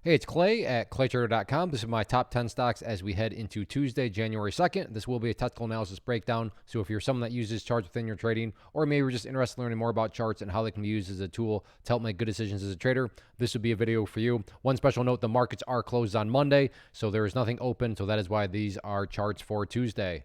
Hey, it's Clay at claytrader.com. This is my top 10 stocks as we head into Tuesday, January 2nd. This will be a technical analysis breakdown. So if you're someone that uses charts within your trading, or maybe you're just interested in learning more about charts and how they can be used as a tool to help make good decisions as a trader, this would be a video for you. One special note, the markets are closed on Monday, so there is nothing open. So that is why these are charts for Tuesday.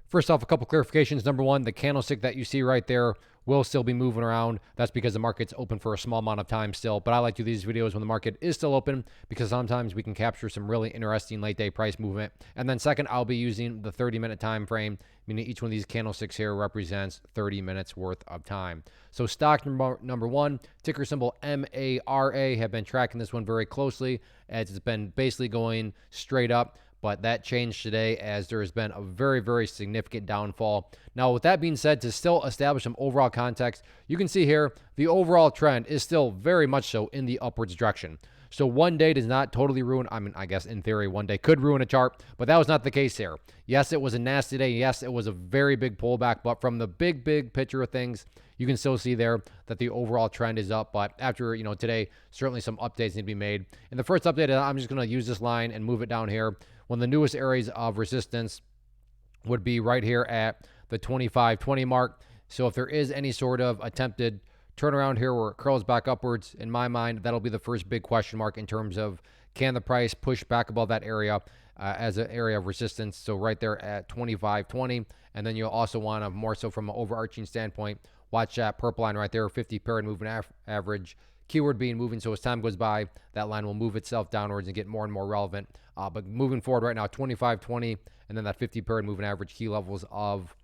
First off, a couple clarifications. Number one, the candlestick that you see right there will still be moving around. That's because the market's open for a small amount of time still. But I like to do these videos when the market is still open because sometimes we can capture some really interesting late day price movement. And then second, I'll be using the 30-minute time frame, meaning each one of these candlesticks here represents 30 minutes worth of time. So stock number one, ticker symbol MARA, have been tracking this one very closely as it's been basically going straight up. But that changed today as there has been a very, very significant downfall. Now, with that being said, to still establish some overall context, you can see here the overall trend is still very much so in the upwards direction. So one day does not totally ruin, I guess in theory, one day could ruin a chart, but that was not the case here. Yes, it was a nasty day. Yes, it was a very big pullback, but from the big picture of things, you can still see there that the overall trend is up. But after, today, certainly some updates need to be made. In the first update, I'm just going to use this line and move it down here. One of the newest areas of resistance would be right here at the 25.20 mark. So if there is any sort of attempted turnaround here where it curls back upwards, in my mind, that'll be the first big question mark in terms of can the price push back above that area as an area of resistance. So right there at 25.20. And then you'll also want to, more so from an overarching standpoint, watch that purple line right there, 50 period moving average. Keyword being moving, so as time goes by, that line will move itself downwards and get more and more relevant. But moving forward right now, 25.20, and then that 50 period moving average, key levels of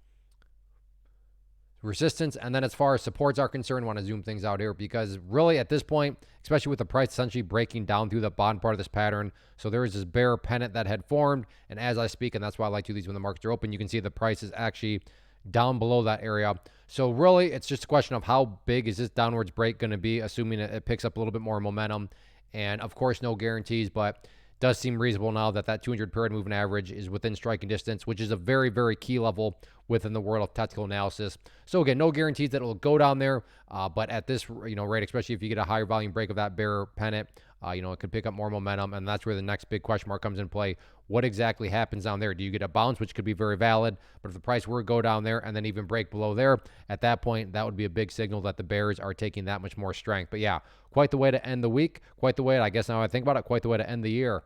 resistance. And then as far as supports are concerned, I want to zoom things out here because really at this point, especially with the price essentially breaking down through the bottom part of this pattern, so there is this bear pennant that had formed. And as I speak, and that's why I like to do these when the markets are open, you can see the price is actually down below that area. So really, it's just a question of how big is this downwards break going to be, assuming it picks up a little bit more momentum. And of course, no guarantees, but does seem reasonable now that that 200 period moving average is within striking distance, which is a very, very key level within the world of technical analysis. So again, no guarantees that it'll go down there, but at this rate, especially if you get a higher volume break of that bear pennant, it could pick up more momentum, and that's where the next big question mark comes in play. What exactly happens down there? Do you get a bounce, which could be very valid, but if the price were to go down there and then even break below there, at that point, that would be a big signal that the bears are taking that much more strength. But yeah, quite the way to end the week, quite the way, I guess now I think about it, quite the way to end the year.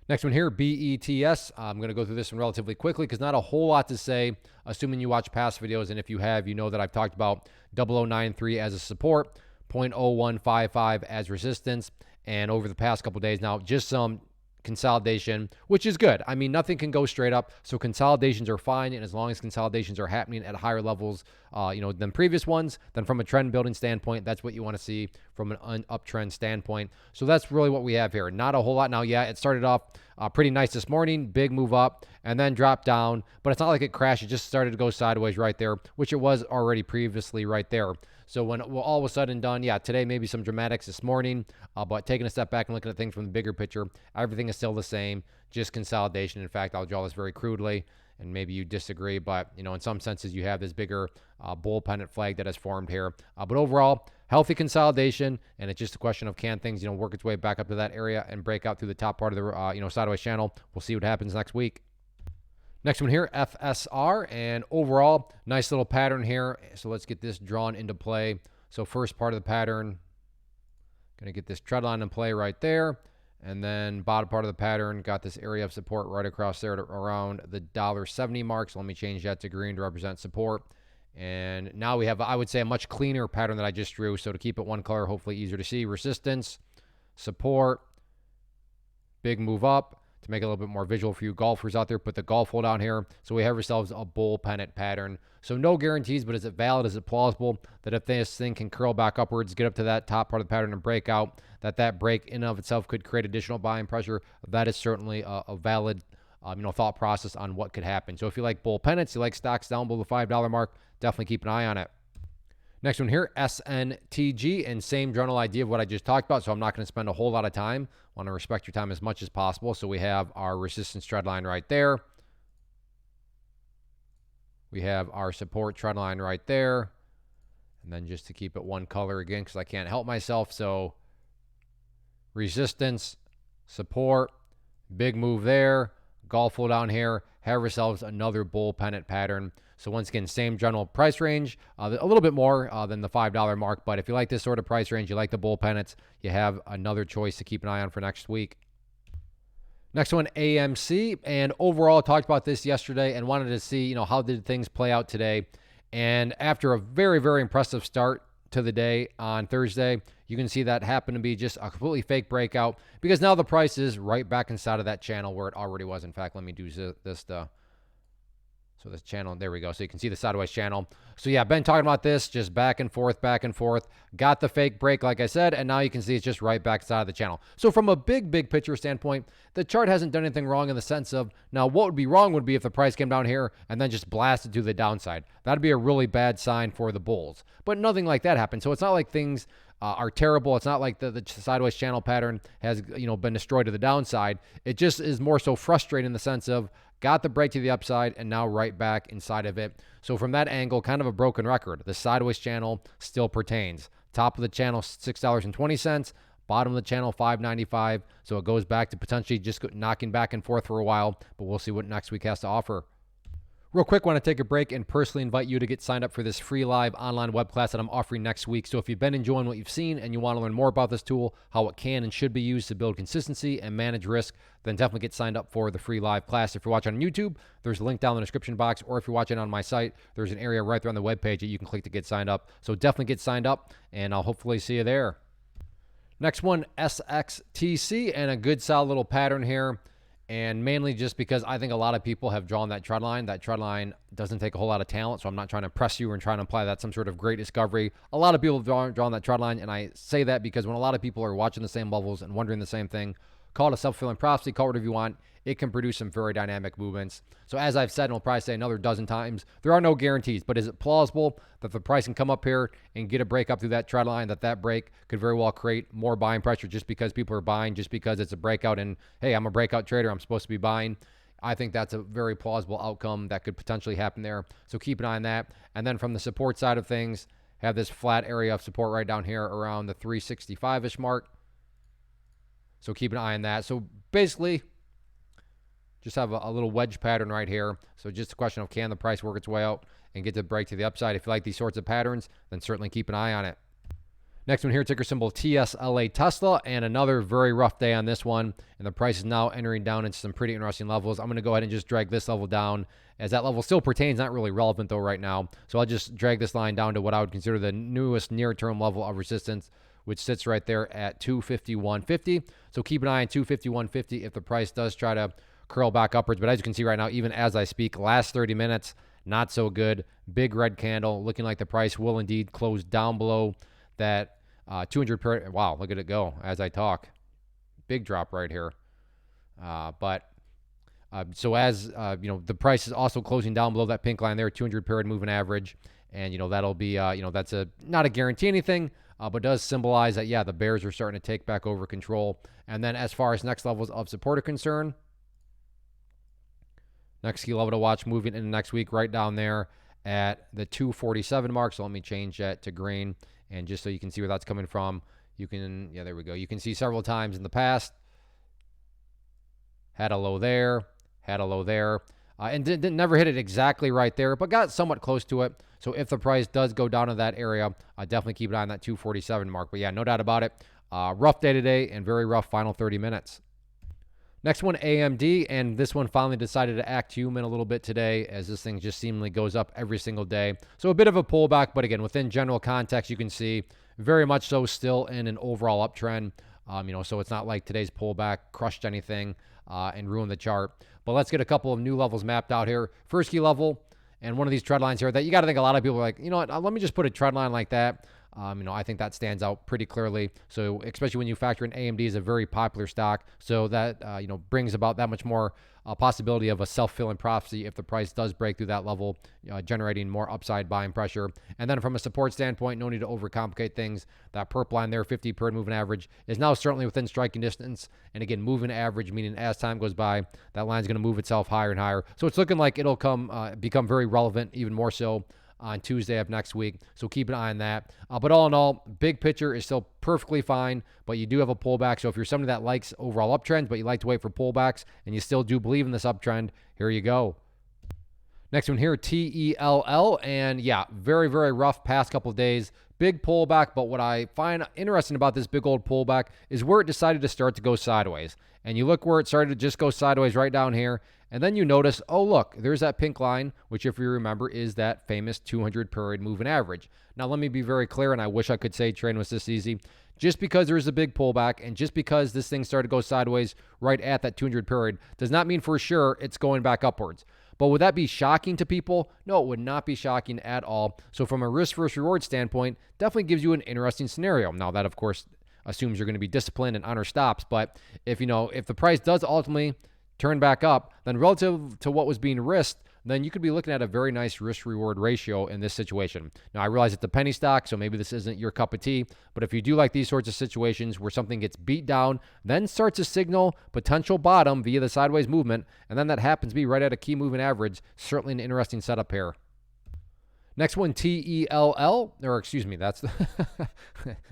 Next one here, BETS. I'm going to go through this one relatively quickly because not a whole lot to say, assuming you watch past videos. And if you have, you know that I've talked about 0093 as a support, 0.0155 as resistance. And over the past couple of days now, just some consolidation, which is good. I mean, nothing can go straight up, so consolidations are fine, and as long as consolidations are happening at higher levels, than previous ones, then from a trend building standpoint, that's what you want to see from an uptrend standpoint. So that's really what we have here. Not a whole lot now. Yeah, it started off pretty nice this morning, big move up, and then dropped down, but it's not like it crashed. It just started to go sideways right there, which it was already previously right there. So when all was said and done, yeah, today maybe some dramatics this morning, but taking a step back and looking at things from the bigger picture, everything is still the same, just consolidation. In fact, I'll draw this very crudely, and maybe you disagree, but in some senses you have this bigger bull pennant flag that has formed here. But overall, healthy consolidation, and it's just a question of can things work its way back up to that area and break out through the top part of the sideways channel. We'll see what happens next week. Next one here, FSR, and overall, nice little pattern here. So let's get this drawn into play. So first part of the pattern, going to get this trend line in play right there. And then bottom part of the pattern, got this area of support right across there to around the $1.70 mark. So let me change that to green to represent support. And now we have, I would say, a much cleaner pattern that I just drew. So to keep it one color, hopefully easier to see, resistance, support, big move up. To make it a little bit more visual for you golfers out there, put the golf hole down here. So we have ourselves a bull pennant pattern. So no guarantees, but is it valid? Is it plausible that if this thing can curl back upwards, get up to that top part of the pattern and break out, that break in and of itself could create additional buying pressure? That is certainly a valid thought process on what could happen. So if you like bull pennants, you like stocks down below the $5 mark, definitely keep an eye on it. Next one here, SNTG, and same general idea of what I just talked about, so I'm not going to spend a whole lot of time. I want to respect your time as much as possible. So we have our resistance trend line right there. We have our support trend line right there. And then just to keep it one color again, because I can't help myself, so resistance, support, big move there, golf flow down here, have ourselves another bull pennant pattern. So once again, same general price range, a little bit more than the $5 mark. But if you like this sort of price range, you like the bull pennants, you have another choice to keep an eye on for next week. Next one, AMC. And overall, I talked about this yesterday and wanted to see, how did things play out today. And after a very, very impressive start to the day on Thursday, you can see that happened to be just a completely fake breakout because now the price is right back inside of that channel where it already was. In fact, let me do this. So this channel, there we go. So you can see the sideways channel. So yeah, been talking about this, just back and forth. Got the fake break, like I said, and now you can see it's just right back inside of the channel. So from a big picture standpoint, the chart hasn't done anything wrong in the sense of, now what would be wrong would be if the price came down here and then just blasted to the downside. That'd be a really bad sign for the bulls. But nothing like that happened. So it's not like things are terrible. It's not like the sideways channel pattern has been destroyed to the downside. It just is more so frustrating in the sense of got the break to the upside and now right back inside of it. So from that angle, kind of a broken record. The sideways channel still pertains. Top of the channel, $6.20. Bottom of the channel, $5.95. So it goes back to potentially just knocking back and forth for a while, but we'll see what next week has to offer. Real quick, want to take a break and personally invite you to get signed up for this free live online web class that I'm offering next week. So if you've been enjoying what you've seen and you want to learn more about this tool, how it can and should be used to build consistency and manage risk, then definitely get signed up for the free live class. If you're watching on YouTube, there's a link down in the description box, or if you're watching on my site, there's an area right there on the webpage that you can click to get signed up. So definitely get signed up, and I'll hopefully see you there. Next one, SXTC, and a good solid little pattern here. And mainly just because I think a lot of people have drawn that trend line. That trend line doesn't take a whole lot of talent, so I'm not trying to impress you and trying to imply that's some sort of great discovery. A lot of people have drawn that trend line, and I say that because when a lot of people are watching the same levels and wondering the same thing, call it a self-fulfilling prophecy, call it whatever you want, it can produce some very dynamic movements. So as I've said, and I'll probably say another dozen times, there are no guarantees, but is it plausible that the price can come up here and get a break up through that trend line, that break could very well create more buying pressure just because people are buying, just because it's a breakout and, hey, I'm a breakout trader, I'm supposed to be buying. I think that's a very plausible outcome that could potentially happen there. So keep an eye on that. And then from the support side of things, have this flat area of support right down here around the 365-ish mark. So keep an eye on that. So basically, just have a little wedge pattern right here. So just a question of, can the price work its way out and get the break to the upside? If you like these sorts of patterns, then certainly keep an eye on it. Next one here, ticker symbol TSLA Tesla, and another very rough day on this one. And the price is now entering down into some pretty interesting levels. I'm going to go ahead and just drag this level down, as that level still pertains, not really relevant though right now. So I'll just drag this line down to what I would consider the newest near-term level of resistance, which sits right there at 251.50. So keep an eye on 251.50 if the price does try to curl back upwards. But as you can see right now, even as I speak, last 30 minutes, not so good. Big red candle, looking like the price will indeed close down below that 200 period. Wow, look at it go as I talk. Big drop right here. So as the price is also closing down below that pink line there, 200 period moving average, and that'll be that's not a guarantee anything, but does symbolize that the bears are starting to take back over control. And then as far as next levels of support are concerned, next key level to watch moving into next week, right down there at the 247 mark. So let me change that to green, and just so you can see where that's coming from, you can, there we go. You can see several times in the past, had a low there, and never hit it exactly right there, but got somewhat close to it. So if the price does go down to that area, definitely keep an eye on that 247 mark. But no doubt about it, rough day today and very rough final 30 minutes. Next one, AMD, and this one finally decided to act human a little bit today, as this thing just seemingly goes up every single day. So a bit of a pullback, but again, within general context, you can see very much so still in an overall uptrend. So it's not like today's pullback crushed anything and ruined the chart. But let's get a couple of new levels mapped out here. First key level, and one of these trend lines here that you got to think a lot of people are like, let me just put a trend line like that. I think that stands out pretty clearly. So especially when you factor in AMD is a very popular stock, so that brings about that much more possibility of a self-fulfilling prophecy if the price does break through that level, generating more upside buying pressure. And then from a support standpoint, no need to overcomplicate things. That purple line there, 50 period moving average, is now certainly within striking distance. And again, moving average, meaning as time goes by, that line's going to move itself higher and higher. So it's looking like it'll become very relevant, even more so on Tuesday of next week. So keep an eye on that. But all in all, big picture is still perfectly fine, but you do have a pullback. So if you're somebody that likes overall uptrends, but you like to wait for pullbacks and you still do believe in this uptrend, here you go. Next one here, TELL. And yeah, very, very rough past couple of days. Big pullback, but what I find interesting about this big old pullback is where it decided to start to go sideways. And you look where it started to just go sideways right down here. And then you notice, oh, look, there's that pink line, which if you remember is that famous 200 period moving average. Now, let me be very clear, and I wish I could say trading was this easy. Just because there's a big pullback and just because this thing started to go sideways right at that 200 period does not mean for sure it's going back upwards. But would that be shocking to people? No, it would not be shocking at all. So from a risk versus reward standpoint, definitely gives you an interesting scenario. Now that, of course, assumes you're going to be disciplined and honor stops. But if the price does ultimately turn back up, then relative to what was being risked, then you could be looking at a very nice risk-reward ratio in this situation. Now, I realize it's a penny stock, so maybe this isn't your cup of tea, but if you do like these sorts of situations where something gets beat down, then starts to signal potential bottom via the sideways movement, and then that happens to be right at a key moving average, certainly an interesting setup here. Next one, TELL, or excuse me, that's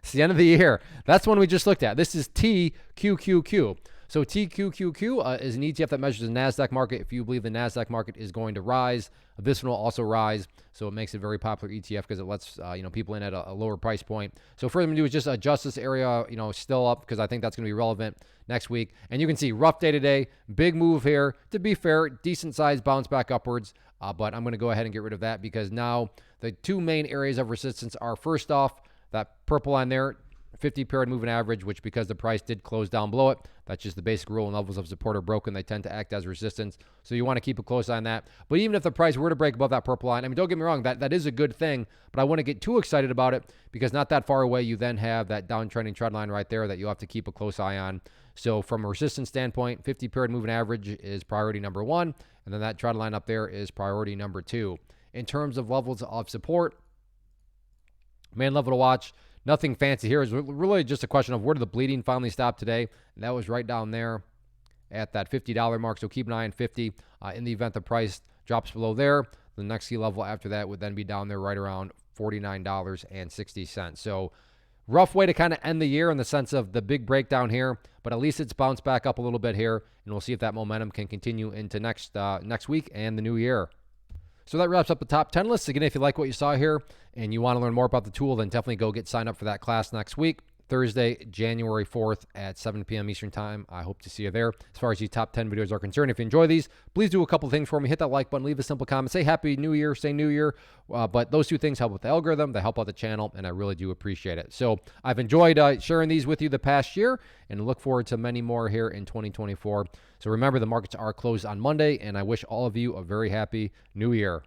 it's the end of the year. That's the one we just looked at. This is TQQQ. So TQQQ is an ETF that measures the NASDAQ market. If you believe the NASDAQ market is going to rise, this one will also rise. So it makes it a very popular ETF because it lets people in at a lower price point. So further to do is just adjust this area, still up because I think that's going to be relevant next week. And you can see rough day today, big move here. To be fair, decent size bounce back upwards. But I'm going to go ahead and get rid of that because now the two main areas of resistance are, first off, that purple line there, 50 period moving average, which because the price did close down below it, that's just the basic rule. When levels of support are broken, they tend to act as resistance. So you want to keep a close eye on that. But even if the price were to break above that purple line, I mean, don't get me wrong, that is a good thing, but I wouldn't get too excited about it because not that far away, you then have that downtrending trend line right there that you'll have to keep a close eye on. So from a resistance standpoint, 50 period moving average is priority number one, and then that trend line up there is priority number two. In terms of levels of support, main level to watch, nothing fancy here. It's really just a question of where did the bleeding finally stop today? And that was right down there at that $50 mark. So keep an eye on 50. In the event the price drops below there, the next key level after that would then be down there right around $49.60. So rough way to kind of end the year in the sense of the big breakdown here, but at least it's bounced back up a little bit here, and we'll see if that momentum can continue into next week and the new year. So that wraps up the top 10 list. Again, if you like what you saw here and you want to learn more about the tool, then definitely go get signed up for that class next week, Thursday, January 4th at 7 p.m. Eastern Time. I hope to see you there. As far as these top 10 videos are concerned, if you enjoy these, please do a couple things for me. Hit that like button, leave a simple comment, say Happy New Year, say New Year. But those two things help with the algorithm, they help out the channel, and I really do appreciate it. So I've enjoyed sharing these with you the past year and look forward to many more here in 2024. So remember, the markets are closed on Monday, and I wish all of you a very happy New Year.